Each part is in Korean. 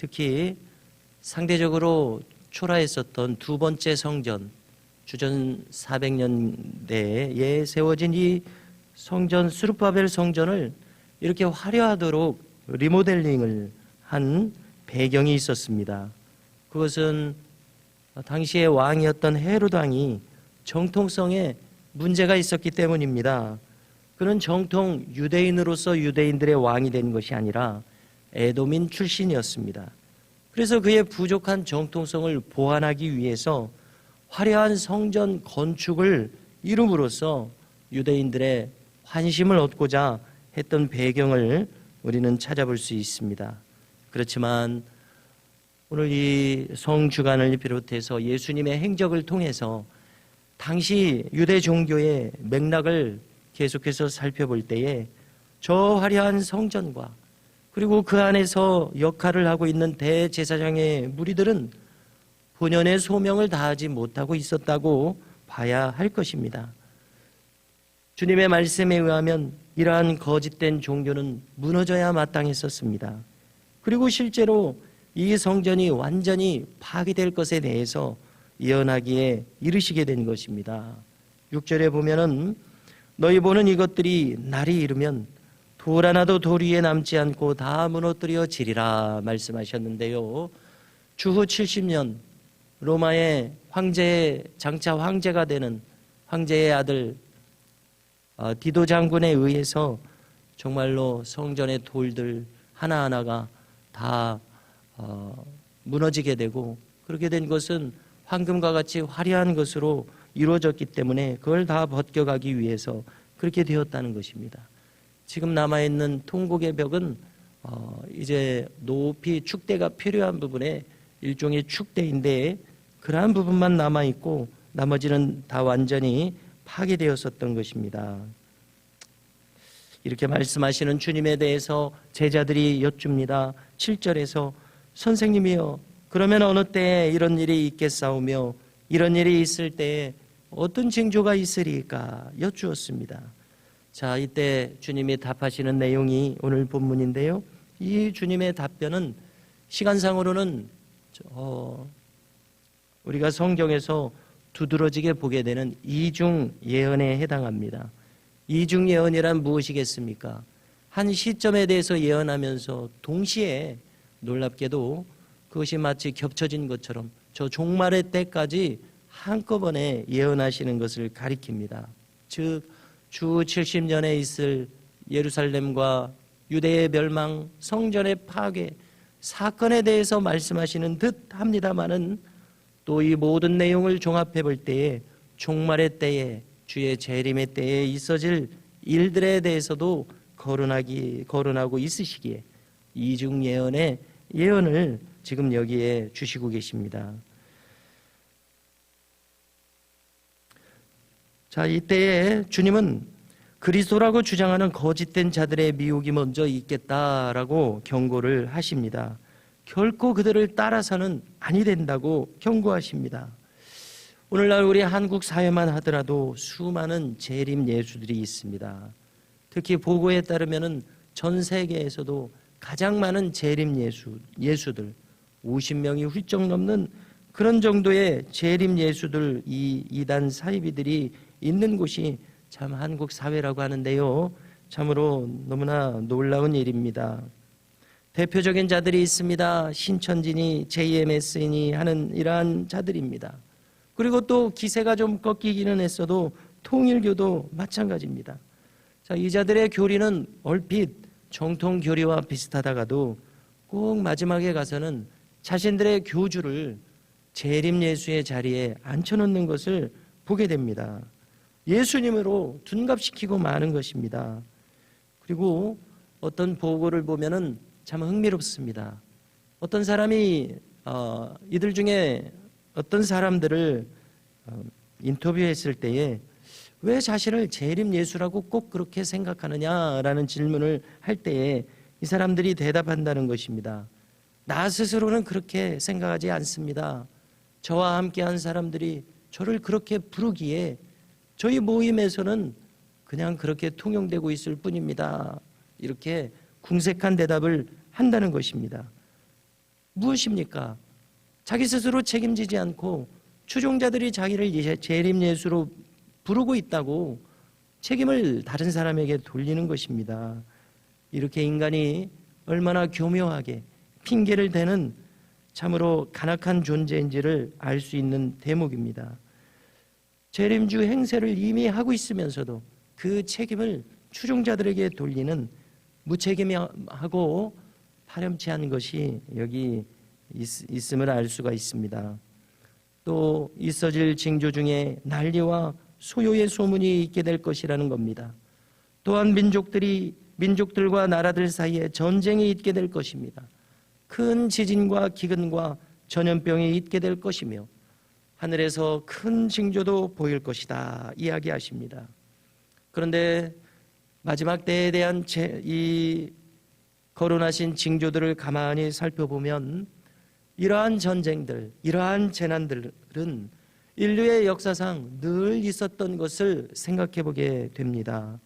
특히 상대적으로 초라했었던 두 번째 성전, 주전 400년대에 세워진 이 성전, 스룹바벨 성전을 이렇게 화려하도록 리모델링을 한 배경이 있었습니다. 그것은 당시의 왕이었던 헤롯 왕이 정통성에 문제가 있었기 때문입니다. 그는 정통 유대인으로서 유대인들의 왕이 된 것이 아니라 에돔인 출신이었습니다. 그래서 그의 부족한 정통성을 보완하기 위해서 화려한 성전 건축을 이룸으로써 유대인들의 환심을 얻고자 했던 배경을 우리는 찾아볼 수 있습니다. 그렇지만 오늘 이 성주간을 비롯해서 예수님의 행적을 통해서 당시 유대 종교의 맥락을 계속해서 살펴볼 때에 저 화려한 성전과 그리고 그 안에서 역할을 하고 있는 대제사장의 무리들은 본연의 소명을 다하지 못하고 있었다고 봐야 할 것입니다. 주님의 말씀에 의하면 이러한 거짓된 종교는 무너져야 마땅했었습니다. 그리고 실제로 이 성전이 완전히 파괴될 것에 대해서 예언하기에 이르시게 된 것입니다. 6절에 보면은 너희 보는 이것들이 날이 이르면 돌 하나도 돌 위에 남지 않고 다 무너뜨려지리라 말씀하셨는데요. 주후 70년 로마의 황제, 장차 황제가 되는 황제의 아들 디도 장군에 의해서 정말로 성전의 돌들 하나하나가 다 무너지게 되고, 그렇게 된 것은 황금과 같이 화려한 것으로 이루어졌기 때문에 그걸 다 벗겨가기 위해서 그렇게 되었다는 것입니다. 지금 남아있는 통곡의 벽은 이제 높이 축대가 필요한 부분에 일종의 축대인데 그러한 부분만 남아있고 나머지는 다 완전히 파괴되었었던 것입니다. 이렇게 말씀하시는 주님에 대해서 제자들이 여쭙니다. 7절에서 선생님이여, 그러면 어느 때에 이런 일이 있겠사오며 이런 일이 있을 때에 어떤 징조가 있으리까 여쭈었습니다. 자, 이때 주님이 답하시는 내용이 오늘 본문인데요. 이 주님의 답변은 시간상으로는 우리가 성경에서 두드러지게 보게 되는 이중 예언에 해당합니다. 이중 예언이란 무엇이겠습니까? 한 시점에 대해서 예언하면서 동시에 놀랍게도 그것이 마치 겹쳐진 것처럼 저 종말의 때까지 한꺼번에 예언하시는 것을 가리킵니다. 즉 주 70년에 있을 예루살렘과 유대의 멸망, 성전의 파괴 사건에 대해서 말씀하시는 듯 합니다마는 또 이 모든 내용을 종합해 볼 때에 종말의 때에, 주의 재림의 때에 있어질 일들에 대해서도 거론하고 있으시기에 이중 예언의 예언을 지금 여기에 주시고 계십니다. 자, 이때에 주님은 그리스도라고 주장하는 거짓된 자들의 미혹이 먼저 있겠다라고 경고를 하십니다. 결코 그들을 따라서는 아니 된다고 경고하십니다. 오늘날 우리 한국 사회만 하더라도 수많은 재림 예수들이 있습니다. 특히 보고에 따르면 전 세계에서도 가장 많은 재림 예수들 50명이 훌쩍 넘는 그런 정도의 재림 예수들, 이 이단 사이비들이 있는 곳이 참 한국 사회라고 하는데요. 참으로 너무나 놀라운 일입니다. 대표적인 자들이 있습니다. 신천지니 JMS니 하는 이러한 자들입니다. 그리고 또 기세가 좀 꺾이기는 했어도 통일교도 마찬가지입니다. 자, 이 자들의 교리는 얼핏 정통 교리와 비슷하다가도 꼭 마지막에 가서는 자신들의 교주를 재림 예수의 자리에 앉혀놓는 것을 보게 됩니다. 예수님으로 둔갑시키고 마는 것입니다. 그리고 어떤 보고를 보면은 참 흥미롭습니다. 어떤 사람이 이들 중에 어떤 사람들을 인터뷰했을 때에 왜 자신을 재림 예수라고 꼭 그렇게 생각하느냐라는 질문을 할 때에 이 사람들이 대답한다는 것입니다. 나 스스로는 그렇게 생각하지 않습니다. 저와 함께한 사람들이 저를 그렇게 부르기에 저희 모임에서는 그냥 그렇게 통용되고 있을 뿐입니다. 이렇게 궁색한 대답을 한다는 것입니다. 무엇입니까? 자기 스스로 책임지지 않고 추종자들이 자기를 재림 예수로 부르고 있다고 책임을 다른 사람에게 돌리는 것입니다. 이렇게 인간이 얼마나 교묘하게 핑계를 대는 참으로 간악한 존재인지를 알 수 있는 대목입니다. 재림주 행세를 이미 하고 있으면서도 그 책임을 추종자들에게 돌리는 무책임하고 파렴치한 것이 여기 있음을 알 수가 있습니다. 또 있어질 징조 중에 난리와 소요의 소문이 있게 될 것이라는 겁니다. 또한 민족들과 나라들 사이에 전쟁이 있게 될 것입니다. 큰 지진과 기근과 전염병이 있게 될 것이며 하늘에서 큰 징조도 보일 것이다 이야기하십니다. 그런데 마지막 때에 대한 이 거론하신 징조들을 가만히 살펴보면 이러한 전쟁들, 이러한 재난들은 인류의 역사상 늘 있었던 것을 생각해 보게 됩니다.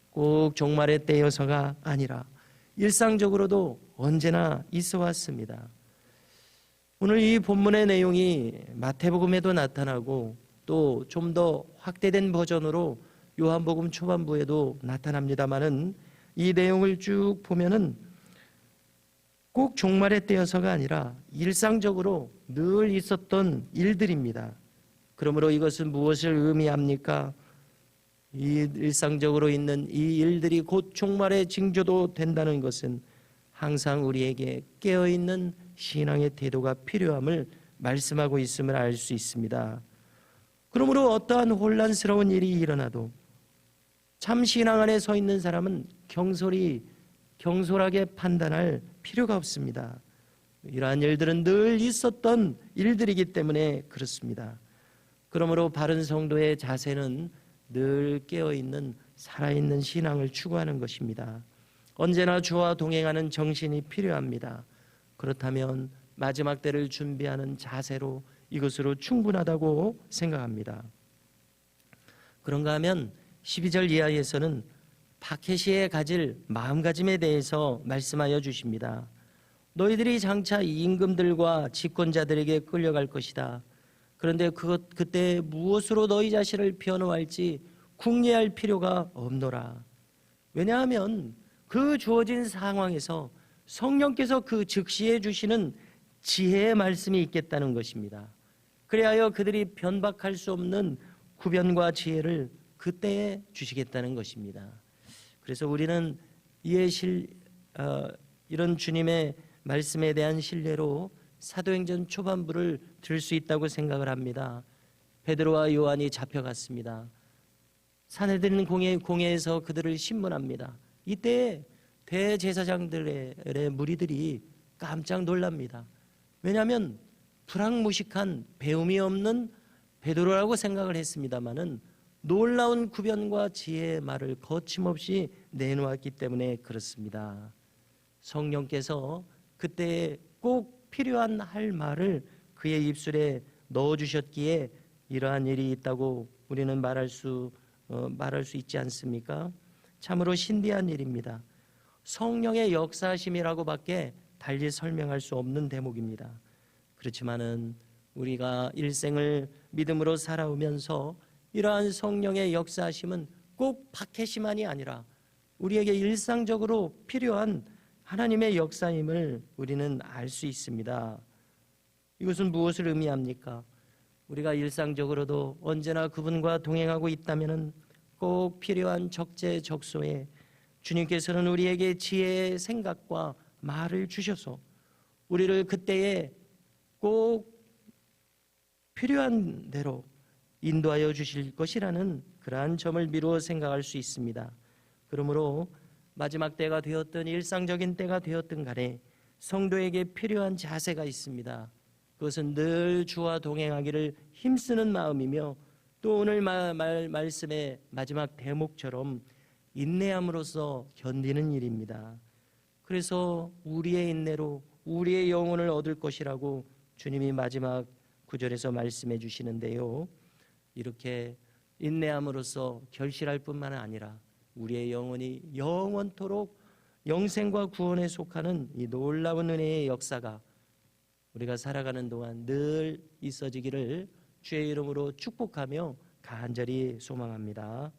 꼭 종말의 때여서가 아니라 일상적으로도 언제나 있어 왔습니다. 오늘 이 본문의 내용이 마태복음에도 나타나고 또 좀 더 확대된 버전으로 요한복음 초반부에도 나타납니다마는 이 내용을 쭉 보면은 꼭 종말의 때여서가 아니라 일상적으로 늘 있었던 일들입니다. 그러므로 이것은 무엇을 의미합니까? 이 일상적으로 있는 이 일들이 곧 종말의 징조도 된다는 것은 항상 우리에게 깨어있는 신앙의 태도가 필요함을 말씀하고 있음을 알 수 있습니다. 그러므로 어떠한 혼란스러운 일이 일어나도 참 신앙 안에 서 있는 사람은 경솔하게 판단할 필요가 없습니다. 이러한 일들은 늘 있었던 일들이기 때문에 그렇습니다. 그러므로 바른 성도의 자세는 늘 깨어있는 살아있는 신앙을 추구하는 것입니다. 언제나 주와 동행하는 정신이 필요합니다. 그렇다면 마지막 때를 준비하는 자세로 이것으로 충분하다고 생각합니다. 그런가 하면 12절 이하에서는 박해시에 가질 마음가짐에 대해서 말씀하여 주십니다. 너희들이 장차 임금들과 집권자들에게 끌려갈 것이다. 그런데 그때 무엇으로 너희 자신을 변호할지 궁리할 필요가 없노라. 왜냐하면 그 주어진 상황에서 성령께서 그 즉시해 주시는 지혜의 말씀이 있겠다는 것입니다. 그리하여 그들이 변박할 수 없는 구변과 지혜를 그때에 주시겠다는 것입니다. 그래서 우리는 이런 주님의 말씀에 대한 신뢰로 사도행전 초반부를 들 수 있다고 생각을 합니다. 베드로와 요한이 잡혀갔습니다. 산헤드린 공회에서 그들을 신문합니다. 이때 대제사장들의 무리들이 깜짝 놀랍니다. 왜냐하면 불황무식한 배움이 없는 베드로라고 생각을 했습니다마는 놀라운 구변과 지혜의 말을 거침없이 내놓았기 때문에 그렇습니다. 성령께서 그때 꼭 필요한 할 말을 그의 입술에 넣어주셨기에 이러한 일이 있다고 우리는 말할 수 있지 않습니까? 참으로 신비한 일입니다. 성령의 역사심이라고밖에 달리 설명할 수 없는 대목입니다. 그렇지만은 우리가 일생을 믿음으로 살아오면서 이러한 성령의 역사심은 꼭 박해심만이 아니라 우리에게 일상적으로 필요한 하나님의 역사임을 우리는 알 수 있습니다. 이것은 무엇을 의미합니까? 우리가 일상적으로도 언제나 그분과 동행하고 있다면 꼭 필요한 적재적소에 주님께서는 우리에게 지혜의 생각과 말을 주셔서 우리를 그때에 꼭 필요한 대로 인도하여 주실 것이라는 그러한 점을 미루어 생각할 수 있습니다. 그러므로 마지막 때가 되었든 일상적인 때가 되었든 간에 성도에게 필요한 자세가 있습니다. 그것은 늘 주와 동행하기를 힘쓰는 마음이며 또 오늘 말씀의 마지막 대목처럼 인내함으로써 견디는 일입니다. 그래서 우리의 인내로 우리의 영혼을 얻을 것이라고 주님이 마지막 구절에서 말씀해 주시는데요. 이렇게 인내함으로써 결실할 뿐만 아니라 우리의 영혼이 영원토록 영생과 구원에 속하는 이 놀라운 은혜의 역사가 우리가 살아가는 동안 늘 있어지기를 주의 이름으로 축복하며 간절히 소망합니다.